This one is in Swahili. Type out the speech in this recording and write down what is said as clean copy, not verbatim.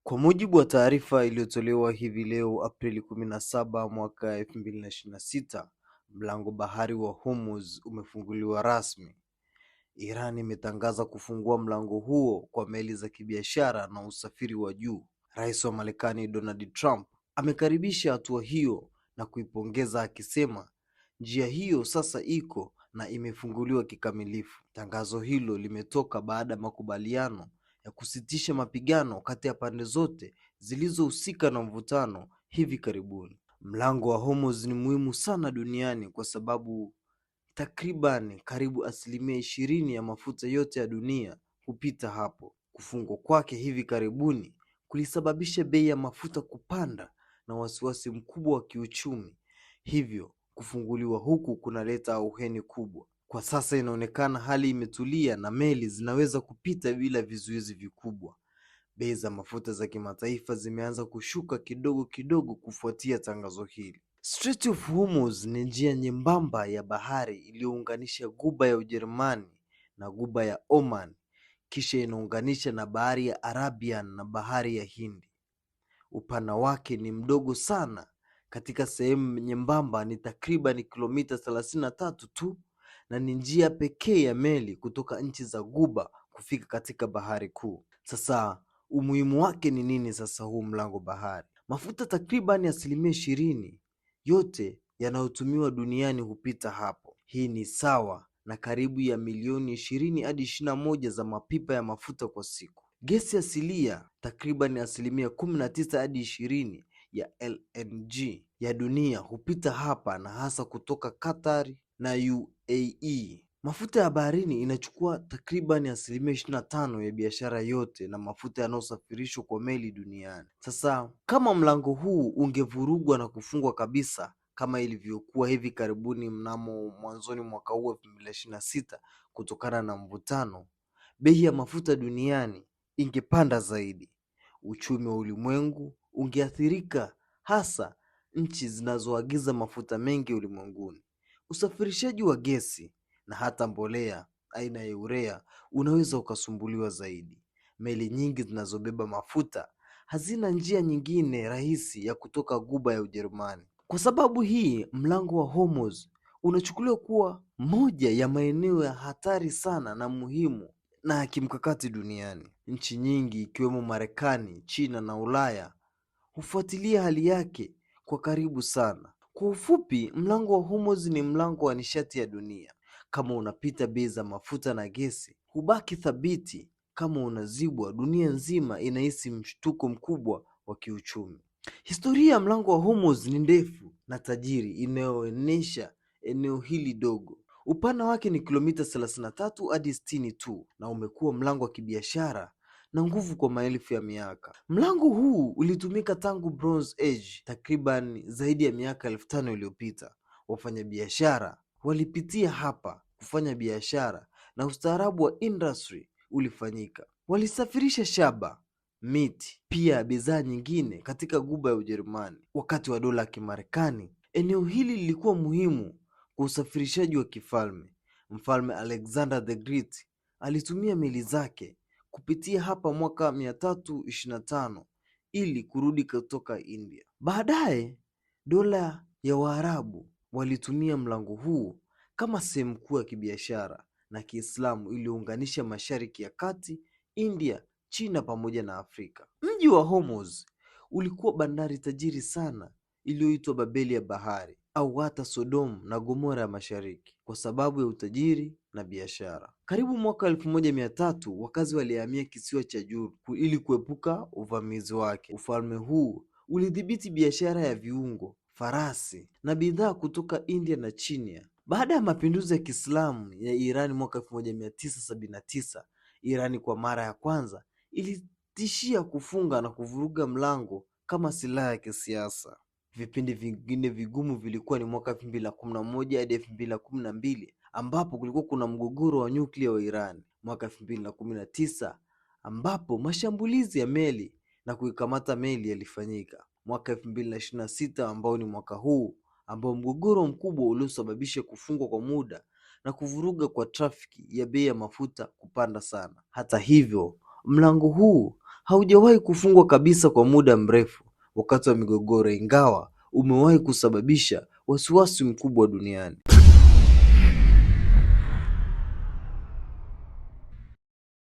Kwa mujibu wa taarifa iliyotolewa hivi leo Aprili 17 mwaka 2026, mlango bahari wa Hormuz umefunguliwa rasmi. Iran imetangaza kufungua mlango huo kwa meli za kibiashara na usafiri wa juu. Rais wa Marekani Donald Trump amekaribisha hatua hiyo na kuipongeza akisema njia hiyo sasa iko na imefunguliwa kikamilifu. Tangazo hilo limetoka baada ya makubaliano ya kusitisha mapigano kati ya pande zote zilizohusika na mvutano hivi karibuni. Mlango wa Hormuz ni muhimu sana duniani kwa sababu takriban karibu 20% ya mafuta yote ya dunia hupita hapo. Kufungwa kwake hivi karibuni kulisababisha bei ya mafuta kupanda na wasiwasi mkubwa wa kiuchumi. Hivyo kufunguliwa huku kunaleta auheni kubwa. Kwa sasa inaonekana hali imetulia na meli zinaweza kupita bila vizuizi vikubwa. Bei za mafuta za kimataifa zimeanza kushuka kidogo kidogo kufuatia tangazo hili. Strait of Hormuz ni njia nyembamba ya bahari iliyounganisha Ghuba ya Ujerumani na Ghuba ya Oman, kisha inaunganisha na bahari ya Arabian na bahari ya Hindi. Upana wake ni mdogo sana. Katika sehemu nyembamba ni takriban kilomita 33 tu, na ni njia pekee ya meli kutoka nchi za Ghuba kufika katika bahari kuu. Sasa umuhimu wake ni nini sasa huu mlango bahari? Mafuta takriban 20% yote yanayotumiwa duniani hupita hapo. Hii ni sawa na karibu ya milioni 20 hadi 21 za mapipa ya mafuta kwa siku. Gesi asilia takriban 19 hadi 20 ya LNG ya dunia hupita hapa, na hasa kutoka Qatar na UAE. Mafuta ya baharini inachukua takriban 25% ya biashara yote na mafuta yanayosafirishwa kwa meli duniani. Sasa kama mlango huu ungevurugwa na kufungwa kabisa kama ilivyokuwa hivi karibuni mnamo mwanzoni mwaka huu 2026 kutokana na mvutano, bei ya mafuta duniani ingepanda zaidi. Uchumi wa ulimwengu ungeathirika, hasa nchi zinazoagiza mafuta mengi ulimwenguni. Usafirishaji wa gesi na hata mbolea aina ya urea unaweza ukasumbuliwa zaidi. Meli nyingi zinazobeba mafuta hazina njia nyingine rahisi ya kutoka Ghuba ya Ujerumani. Kwa sababu hii, mlango wa Hormuz unachukuliwa kuwa moja ya maeneo ya hatari sana na muhimu na ya kimkakati duniani. Nchi nyingi ikiwemo Marekani, China na Ulaya hufuatilia hali yake kwa karibu sana. Kwa ufupi, mlango wa Hormuz ni mlango wa nishati ya dunia. Kama unapita, bei za mafuta na gesi hubaki thabiti. Kama unazibwa, dunia nzima inahisi mshtuko mkubwa wa kiuchumi. Historia ya mlango wa Hormuz ni ndefu na tajiri, inayoonyesha eneo hili dogo. Upana wake ni kilomita 33 hadi 60 tu, na umekuwa mlango wa kibiashara na nguvu kwa maelfu ya miaka. Mlango huu ulitumika tangu Bronze Age, takriban zaidi ya miaka 5000 iliyopita. Wafanyabiashara walipitia hapa kufanya biashara na ustaarabu wa industry ulifanyika. Walisafirisha shaba, miti, pia bidhaa nyingine katika Ghuba ya Ujerumani. Wakati wa dola ya Kimarekani, eneo hili lilikuwa muhimu kwa usafirishaji wa kifalme. Mfalme Alexander the Great alitumia meli zake kupitia hapa mwaka 325 ili kurudi kutoka India. Baadaye dola ya Waarabu walitumia mlango huu kama sehemu kuu ya kibiashara na Kiislamu iliyounganisha Mashariki ya Kati, India, China pamoja na Afrika. Mji wa Hormuz ulikuwa bandari tajiri sana iliyoitwa Babeli ya bahari au hata Sodom na Gomora ya Mashariki kwa sababu ya utajiri na biashara. Karibu mwaka 1300 wakazi walihamia kisiwa cha Juru ili kuepuka uvamizi wake. Ufalme huu ulidhibiti biashara ya viungo, farasi na bidhaa kutoka India na China. Baada ya mapinduzi ya Kiislamu ya Iran mwaka 1979, Irani kwa mara ya kwanza ilitishia kufunga na kuvuruga mlango kama silaha ya kisiasa. Vipindi vingine vigumu vilikuwa ni mwaka 2011 hadi 2012 ambapo kulikuwa kuna mgogoro wa nyuklia wa Iran. Mwaka 2019 ambapo mashambulizi ya meli na kuikamata meli yalifanyika. Mwaka 2026 ambao ni mwaka huu ambao mgogoro mkubwa uliosababisha kufungwa kwa muda na kuvuruga kwa trafiki ya bei ya mafuta kupanda sana. Hata hivyo, mlango huu haujawahi kufungwa kabisa kwa muda mrefu wakati wa migogoro, ingawa umewahi kusababisha wasiwasi mkubwa duniani.